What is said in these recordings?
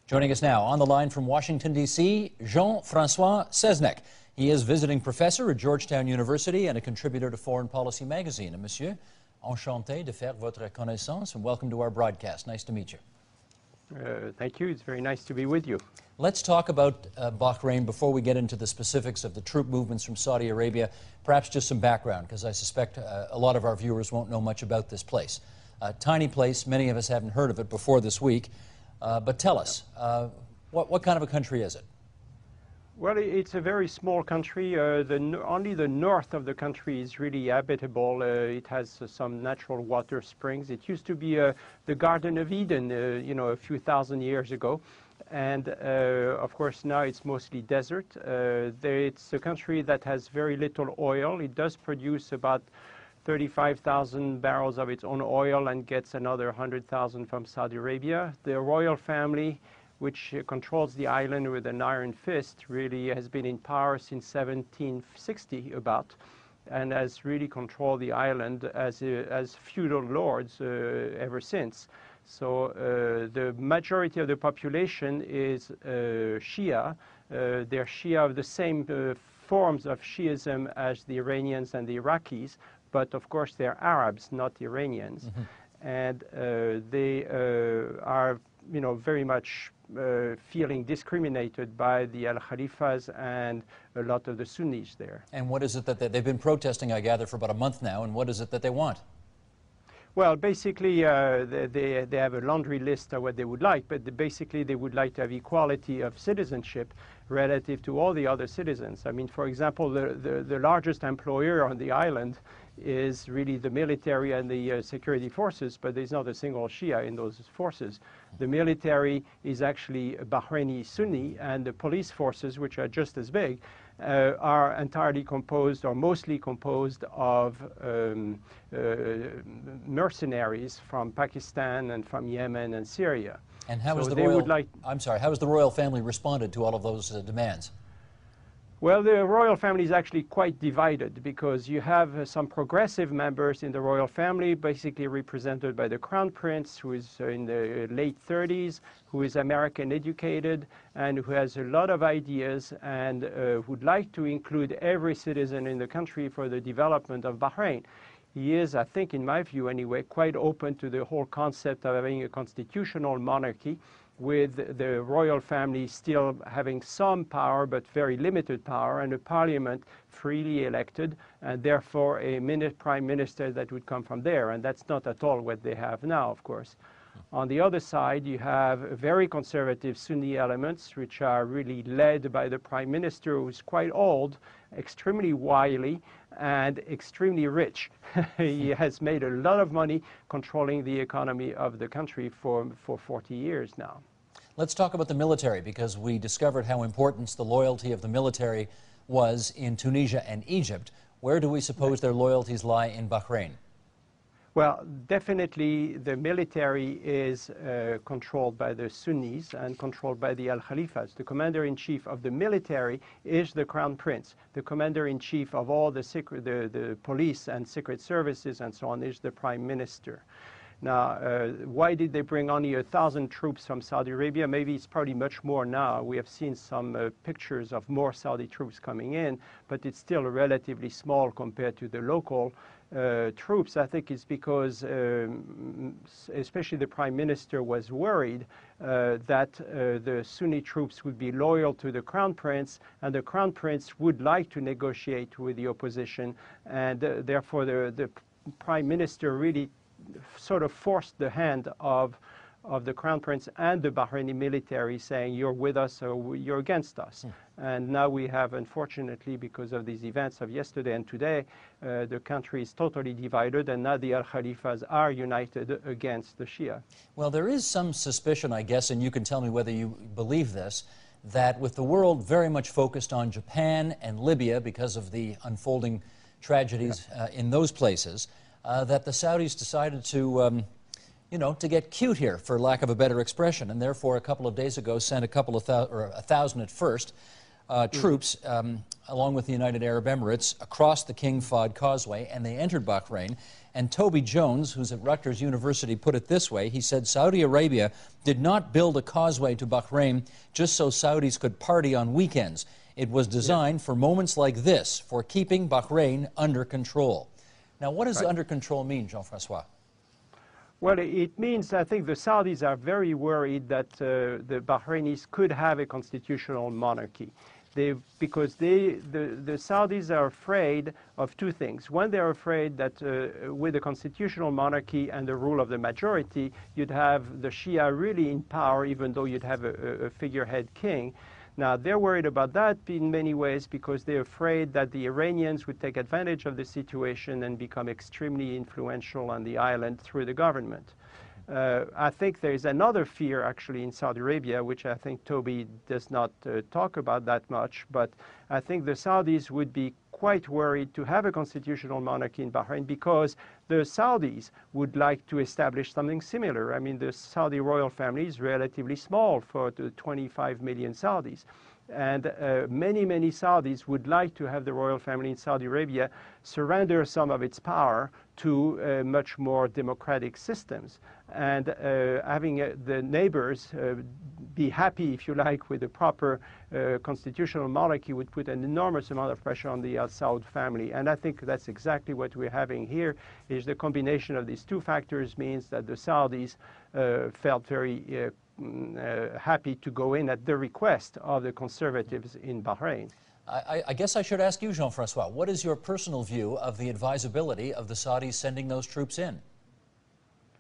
Joining us now on the line from Washington, D.C., Jean-François Cesnek. He is visiting professor at Georgetown University and a contributor to Foreign Policy magazine. And monsieur, enchanté de faire votre connaissance and welcome to our broadcast. Nice to meet you. Thank you. It's very nice to be with you. Let's talk about Bahrain before we get into the specifics of the troop movements from Saudi Arabia. Perhaps just some background, because I suspect a lot of our viewers won't know much about this place. Tiny place, many of us haven't heard of it before this week. But tell us, what kind of a country is it? Well, it's a very small country. Only the north of the country is really habitable. It has some natural water springs. It used to be the Garden of Eden, a few thousand years ago. And, of course, now it's mostly desert. It's a country that has very little oil. It does produce about 35,000 barrels of its own oil and gets another 100,000 from Saudi Arabia. The royal family, which controls the island with an iron fist, really has been in power since 1760 about, and has really controlled the island as feudal lords ever since. So the majority of the population is Shia. They're Shia of the same forms of Shiism as the Iranians and the Iraqis, but of course they're Arabs, not Iranians. Mm-hmm. And they are, very much feeling discriminated by the Al-Khalifas and a lot of the Sunnis there. And what is it that they've been protesting, I gather, for about a month now, and what is it that they want? Well, basically, they have a laundry list of what they would like, but basically they would like to have equality of citizenship relative to all the other citizens. I mean, for example, the largest employer on the island is really the military and the security forces, but there's not a single Shia in those forces. The military is actually Bahraini Sunni, and the police forces, which are just as big, are entirely composed or mostly composed of mercenaries from Pakistan and from Yemen and Syria. And how has the royal family responded to all of those demands? Well, the royal family is actually quite divided because you have some progressive members in the royal family, basically represented by the crown prince, who is in the late 30s, who is American educated and who has a lot of ideas and would like to include every citizen in the country for the development of Bahrain. He is, I think, in my view anyway, quite open to the whole concept of having a constitutional monarchy, with the royal family still having some power but very limited power, and a parliament freely elected, and therefore a prime minister that would come from there. And that's not at all what they have now, of course. On the other side, you have very conservative Sunni elements, which are really led by the prime minister, who's quite old, extremely wily, and extremely rich. He has made a lot of money controlling the economy of the country for 40 years now. Let's talk about the military, because we discovered how important the loyalty of the military was in Tunisia and Egypt. Where do we suppose their loyalties lie in Bahrain? Well, definitely the military is controlled by the Sunnis and controlled by the Al-Khalifas. The commander-in-chief of the military is the crown prince. The commander-in-chief of all the police and secret services and so on is the prime minister. Now, why did they bring only 1,000 troops from Saudi Arabia? Maybe it's probably much more now. We have seen some pictures of more Saudi troops coming in, but it's still relatively small compared to the local troops. I think it's because especially the prime minister was worried that the Sunni troops would be loyal to the crown prince, and the crown prince would like to negotiate with the opposition, and therefore the prime minister really sort of forced the hand of the crown prince and the Bahraini military, saying you're with us or you're against us. And now we have, unfortunately, because of these events of yesterday and today, the country is totally divided, and now the Al-Khalifas are united against the Shia. Well, there is some suspicion, I guess, and you can tell me whether you believe this, that with the world very much focused on Japan and Libya because of the unfolding tragedies in those places, that the Saudis decided to, to get cute here, for lack of a better expression, and therefore a couple of days ago sent a couple of 1,000 at first troops, along with the United Arab Emirates, across the King Fahd Causeway, and they entered Bahrain. And Toby Jones, who's at Rutgers University, put it this way. He said, Saudi Arabia did not build a causeway to Bahrain just so Saudis could party on weekends. It was designed for moments like this, for keeping Bahrain under control. Now, what does under control mean, Jean-Francois? Well, it means, I think the Saudis are very worried that the Bahrainis could have a constitutional monarchy. Because the Saudis are afraid of two things. One, they're afraid that with a constitutional monarchy and the rule of the majority, you'd have the Shia really in power, even though you'd have a figurehead king. Now, they're worried about that in many ways because they're afraid that the Iranians would take advantage of the situation and become extremely influential on the island through the government. I think there is another fear actually in Saudi Arabia, which I think Toby does not talk about that much, but I think the Saudis would be quite worried to have a constitutional monarchy in Bahrain because the Saudis would like to establish something similar. I mean, the Saudi royal family is relatively small for the 25 million Saudis. And many, many Saudis would like to have the royal family in Saudi Arabia surrender some of its power to much more democratic systems. And having the neighbors be happy, if you like, with a proper constitutional monarchy would put an enormous amount of pressure on the Al Saud family. And I think that's exactly what we're having here, is the combination of these two factors means that the Saudis felt very happy to go in at the request of the conservatives in Bahrain. I guess I should ask you, Jean-Francois, what is your personal view of the advisability of the Saudis sending those troops in?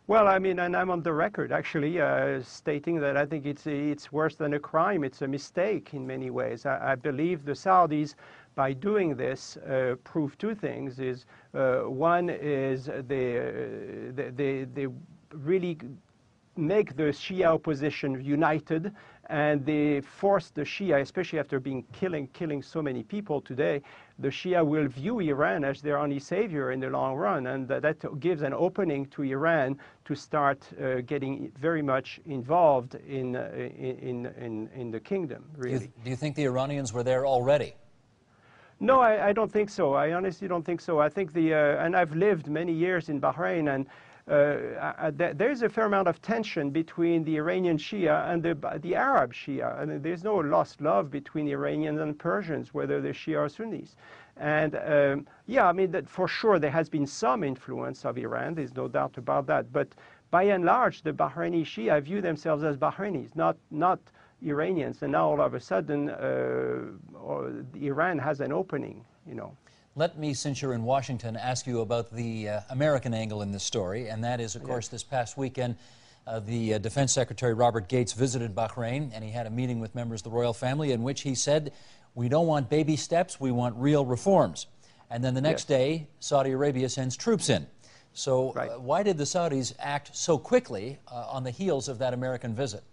Well, I mean, and I'm on the record, actually, stating that I think it's worse than a crime. It's a mistake in many ways. I believe the Saudis, by doing this, prove two things. One is they really make the Shia opposition united, and they force the Shia, especially after killing so many people today, the Shia will view Iran as their only savior in the long run, and that gives an opening to Iran to start getting very much involved in the kingdom, really. Do you think the Iranians were there already? No, I don't think so. I honestly don't think so. I think and I've lived many years in Bahrain, and there's a fair amount of tension between the Iranian Shia and the Arab Shia. And there's no lost love between Iranians and Persians, whether they're Shia or Sunnis. And yeah, I mean, that for sure there has been some influence of Iran. There's no doubt about that. But by and large, the Bahraini Shia view themselves as Bahrainis, not Iranians. And now all of a sudden, Iran has an opening, you know. Let me, since you're in Washington, ask you about the American angle in this story, and that is, of course, this past weekend, the Defense Secretary Robert Gates visited Bahrain, and he had a meeting with members of the royal family in which he said, we don't want baby steps, we want real reforms. And then the next day, Saudi Arabia sends troops in. So why did the Saudis act so quickly on the heels of that American visit?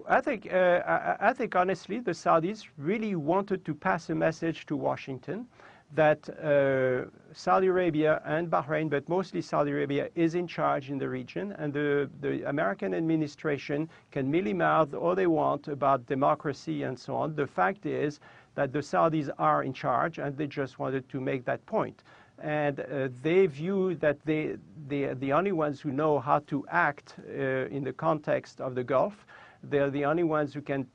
I think honestly, the Saudis really wanted to pass a message to Washington that Saudi Arabia and Bahrain, but mostly Saudi Arabia, is in charge in the region, and the American administration can mealy-mouth all they want about democracy and so on. The fact is that the Saudis are in charge, and they just wanted to make that point. And they view that they're the only ones who know how to act in the context of the Gulf. They're the only ones who can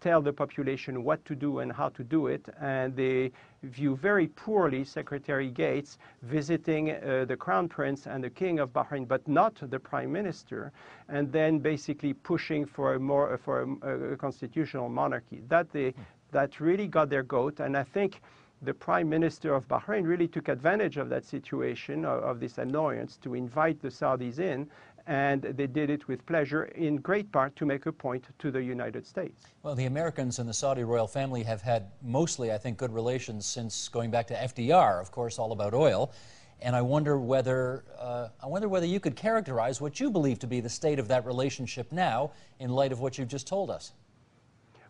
tell the population what to do and how to do it, and they view very poorly Secretary Gates visiting the Crown Prince and the King of Bahrain, but not the Prime Minister, and then basically pushing for a constitutional monarchy. That really got their goat, and I think the Prime Minister of Bahrain really took advantage of that situation, of this annoyance, to invite the Saudis in, and they did it with pleasure, in great part to make a point to the United States. Well, the Americans and the Saudi royal family have had mostly, I think, good relations since going back to FDR, of course, all about oil. And I wonder whether you could characterize what you believe to be the state of that relationship now, in light of what you've just told us.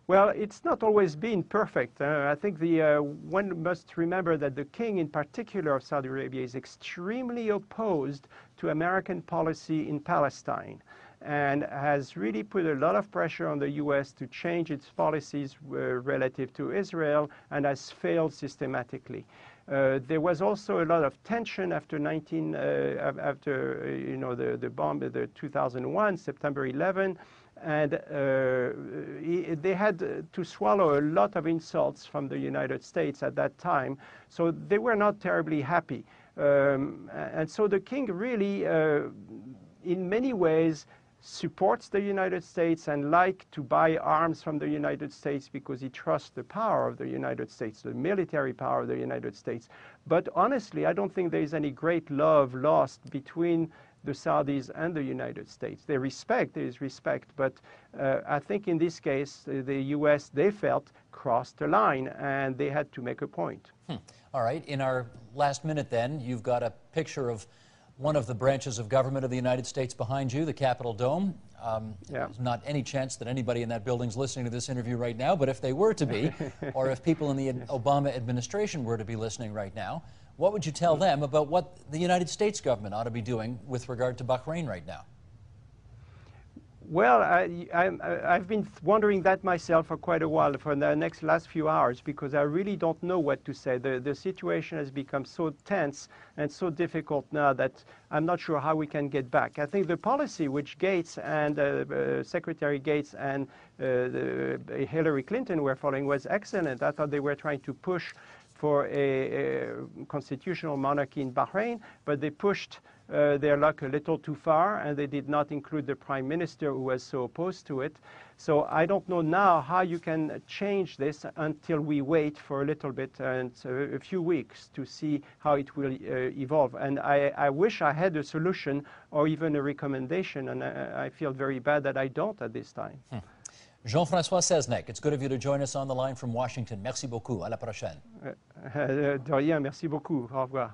Well, it's not always been perfect. I think one must remember that the king in particular of Saudi Arabia is extremely opposed to American policy in Palestine. and has really put a lot of pressure on the U.S. to change its policies relative to Israel, and has failed systematically. There was also a lot of tension after the bomb, the 2001, September 11, and they had to swallow a lot of insults from the United States at that time, so they were not terribly happy. And so the king really, in many ways, supports the United States and like to buy arms from the United States because he trusts the power of the United States, the military power of the United States. But honestly, I don't think there is any great love lost between the Saudis and the United States. There is respect, but I think in this case, the U.S., they felt, crossed the line, and they had to make a point. All right, in our last minute then, you've got a picture of one of the branches of government of the United States behind you, the Capitol Dome. There's not any chance that anybody in that building is listening to this interview right now, but if they were to be, or if people in the Obama administration were to be listening right now, what would you tell them about what the United States government ought to be doing with regard to Bahrain right now? Well, I've been wondering that myself for quite a while, for the last few hours, because I really don't know what to say. The situation has become so tense and so difficult now that I'm not sure how we can get back. I think the policy which Gates and Secretary Gates and Hillary Clinton were following was excellent. I thought they were trying to push for a constitutional monarchy in Bahrain, but they pushed their luck a little too far, and they did not include the prime minister who was so opposed to it. So I don't know now how you can change this until we wait for a little bit and a few weeks to see how it will evolve. And I wish I had a solution or even a recommendation, and I feel very bad that I don't at this time. Jean-François Sesnek, it's good of you to join us on the line from Washington. Merci beaucoup. À la prochaine. De rien, merci beaucoup. Au revoir.